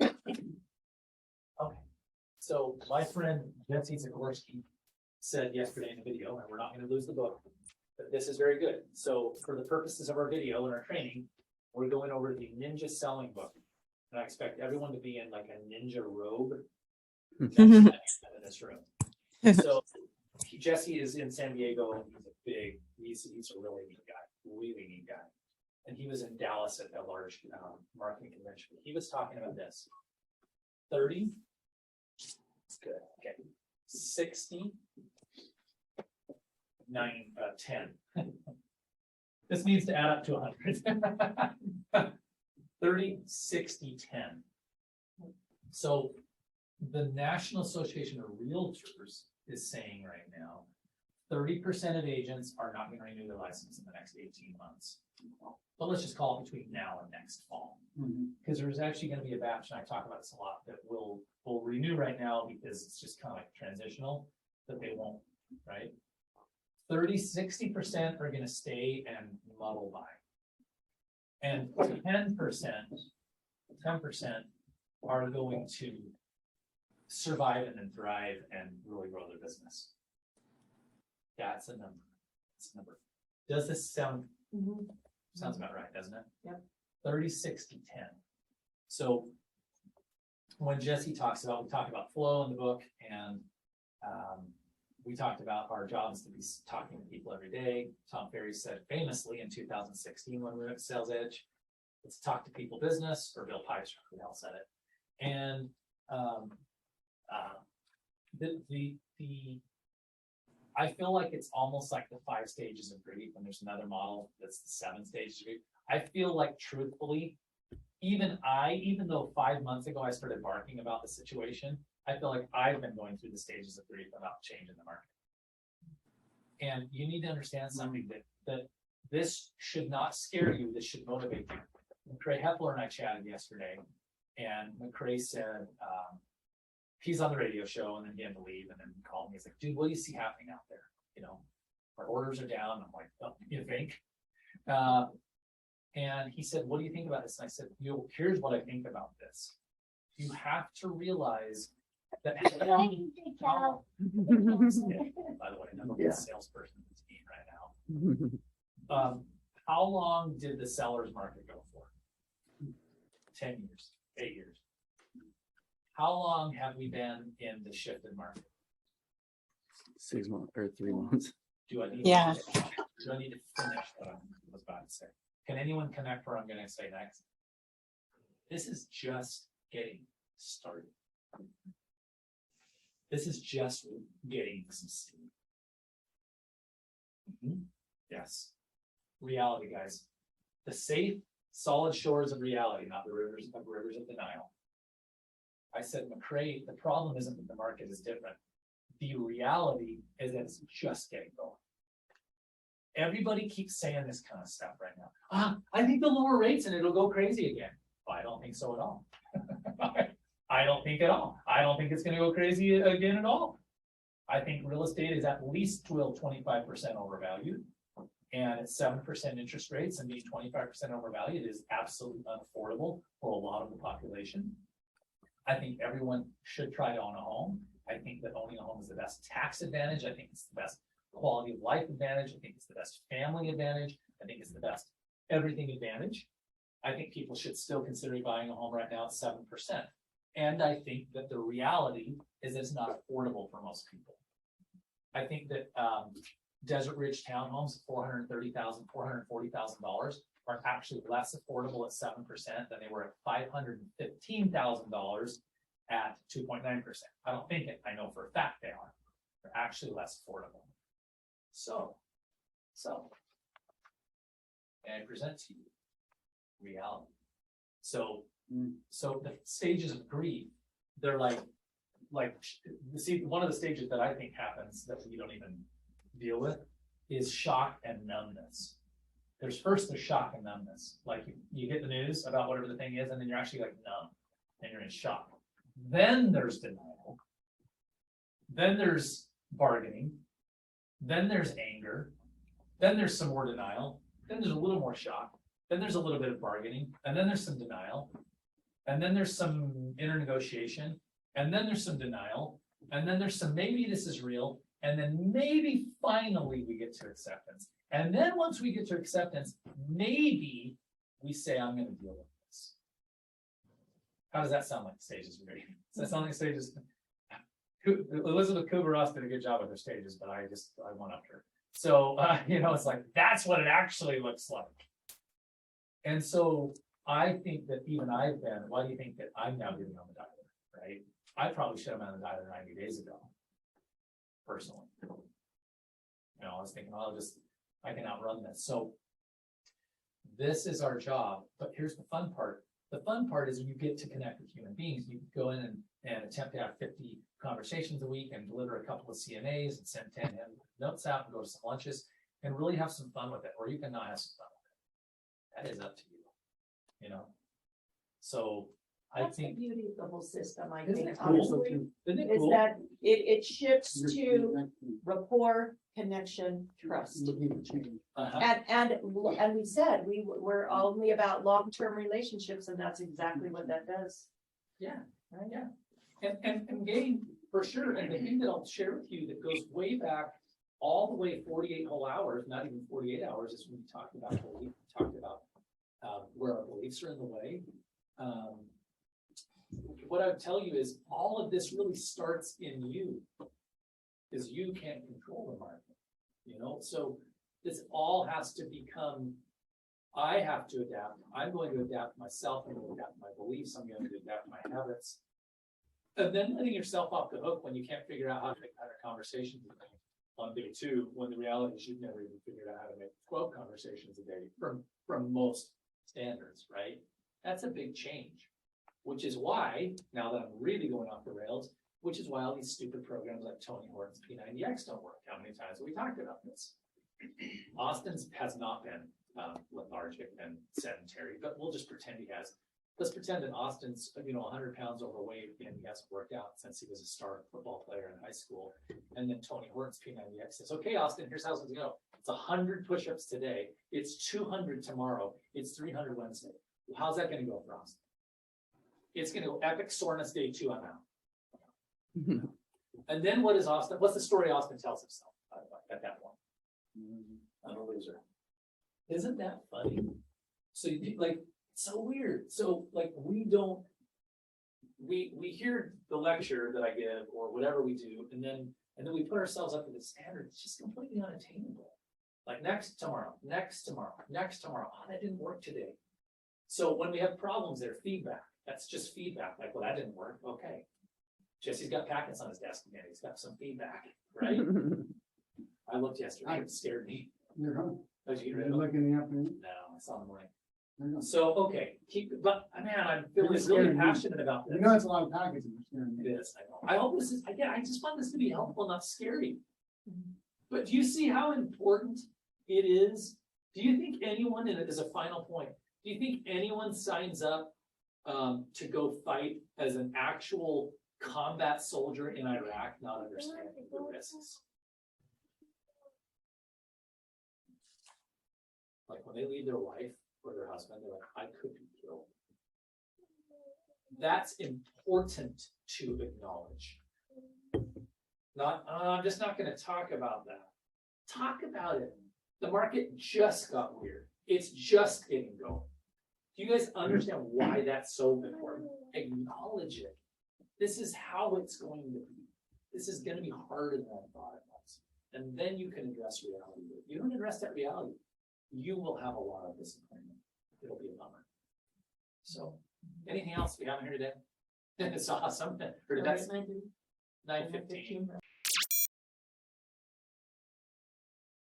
Okay, so my friend Jesse Zagorski said yesterday in the video, and we're not going to lose the book, but this is very good. So for the purposes of our video and our training, we're going over the Ninja Selling Book. And I expect everyone to be in like a ninja robe next time in this room. So Jesse is in San Diego, and he's a really neat guy. And he was in Dallas at a large marketing convention. He was talking about this. 30, good, okay. 60, 10. This needs to add up to 100. 30, 60, 10. So the National Association of Realtors is saying right now, 30% of agents are not going to renew their license in the next 18 months. But let's just call it between now and next fall. Because there's actually going to be a batch, and I talk about this a lot, that will renew right now because it's just kind of like transitional, but they won't, right? 30, 60% are going to stay and muddle by. And 10% are going to survive and then thrive and really grow their business. That's a number. That's a number. Does this sound sounds about right, doesn't it? Yep. 30, 60, 10. So when Jesse talks about, we talk about flow in the book, and we talked about our jobs to be talking to people every day. Tom Ferry said famously in 2016 when we went to Sales Edge, it's talk to people business, or Bill Peister, who else said it. And I feel like it's almost like the 5 stages of grief, and there's another model that's the 7 stages of grief. I feel like, truthfully, even though 5 months ago I started barking about the situation, I feel like I've been going through the stages of grief about change in the market. And you need to understand something, that this should not scare you, this should motivate you. McCrae Hepler and I chatted yesterday, and McCrae said, he's on the radio show, and then he had to leave, and then he called me. He's like, dude, what do you see happening out there? You know, our orders are down. I'm like, oh, you think? And he said, what do you think about this? And I said, here's what I think about this. You have to realize that. By the way, I'm a salesperson in this game right now. How long did the seller's market go for? 10 years, 8 years. How long have we been in the shifted market? 6 months or 3 months. Do I need to finish what I was about to say? Can anyone connect where I'm going to say next? This is just getting started. This is just getting some steam. Yes. Reality, guys. The safe, solid shores of reality, not the rivers of denial. I said, McCrae, the problem isn't that the market is different. The reality is that it's just getting going. Everybody keeps saying this kind of stuff right now. I think they'll lower rates and it'll go crazy again. Well, I don't think so at all. I don't think at all. I don't think it's going to go crazy again at all. I think real estate is at least 25% overvalued. And at 7% interest rates and being 25% overvalued is absolutely unaffordable for a lot of the population. I think everyone should try to own a home. I think that owning a home is the best tax advantage. I think it's the best quality of life advantage. I think it's the best family advantage. I think it's the best everything advantage. I think people should still consider buying a home right now at 7%. And I think that the reality is that it's not affordable for most people. I think that Desert Ridge townhomes, $430,000, $440,000 are actually less affordable at 7% than they were at $515,000 at 2.9%. I don't think it, I know for a fact they are. They're actually less affordable. So, and I present to you reality. So the stages of grief, they're like, see, one of the stages that I think happens that we don't even deal with is shock and numbness. There's shock and numbness. Like you get the news about whatever the thing is, and then you're actually like numb and you're in shock. Then there's denial. Then there's bargaining. Then there's anger. Then there's some more denial. Then there's a little more shock. Then there's a little bit of bargaining. And then there's some denial. And then there's some inner negotiation, and then there's some denial, and then there's some maybe this is real, and then maybe finally we get to acceptance. And then once we get to acceptance, maybe we say, I'm gonna deal with this. How does that sound like stages, Mary? Does that sound like stages? Elizabeth Kubler-Ross did a good job with her stages, but I went up her. So, you know, it's like, that's what it actually looks like. And so I think that even I've been, why do you think that I'm now getting on the dialer, right? I probably should have been on the dialer 90 days ago, personally. You know, I was thinking, oh, I can outrun this. So this is our job, but here's the fun part. The fun part is you get to connect with human beings. You go in and attempt to have 50 conversations a week and deliver a couple of CNAs and send 10 notes out and go to some lunches and really have some fun with it, or you can not have some fun with it. That is up to you, you know? So That's I think. the beauty of the whole system, I Isn't think, it cool? honestly, Isn't it is cool? that it shifts to rapport, connection, trust. Uh-huh. And we said, we're only about long-term relationships, and that's exactly what that does. Yeah, Right? yeah. And game, for sure, and the thing that I'll share with you that goes way back, all the way 48 whole hours, not even 48 hours, is when we talked about belief, we talked about where our beliefs are in the way. What I would tell you is all of this really starts in you, because you can't control the market, you know? So this all has to become, I have to adapt. I'm going to adapt myself. I'm going to adapt my beliefs. I'm going to adapt my habits. And then letting yourself off the hook when you can't figure out how to make better conversations on day 2, when the reality is you've never even figured out how to make 12 conversations a day from most standards, right? That's a big change, which is why, now that I'm really going off the rails, which is why all these stupid programs like Tony Horton's P90X don't work. How many times have we talked about this? Austin's has not been lethargic and sedentary, but we'll just pretend he has. Let's pretend that Austin's, 100 pounds overweight and he hasn't worked out since he was a star football player in high school. And then Tony Horton's P90X says, okay, Austin, here's how it's gonna go. It's 100 push-ups today. It's 200 tomorrow. It's 300 Wednesday. How's that gonna go for Austin? It's gonna go epic soreness day 2, I'm out. And then what is Austin? What's the story Austin tells himself at that point? I'm a loser. Isn't that funny? So you like, so weird. So like we hear the lecture that I give or whatever we do, and then we put ourselves up to the standard. It's just completely unattainable. Like next tomorrow. Oh, that didn't work today. So when we have problems, they're feedback. That's just feedback. Like, well, that didn't work. Okay. Jesse's got packets on his desk again. He's got some feedback, right? I looked yesterday. It scared me. You're home. Oh, did you You're read it? looking in the afternoon. No, I saw in the morning. You're home. So, okay, but man, I'm feeling You're really scaring me. passionate about this. You know, it's a lot of packets. It is, I know. I hope this is, again, I just want this to be helpful, not scary. But do you see how important it is? Do you think anyone, and it is a final point, do you think anyone signs up to go fight as an actual combat soldier in Iraq, not understanding the risks? Like when they leave their wife or their husband, they're like, I could be killed. That's important to acknowledge. Not, I'm just not going to talk about that. Talk about it. The market just got weird. It's just getting going. Do you guys understand why that's so important? Acknowledge it. This is how it's going to be. This is going to be harder than I thought it was. And then you can address reality. If you don't address that reality, you will have a lot of disappointment. It'll be a bummer. So, anything else we haven't here today? It's awesome. Or did that 9:15.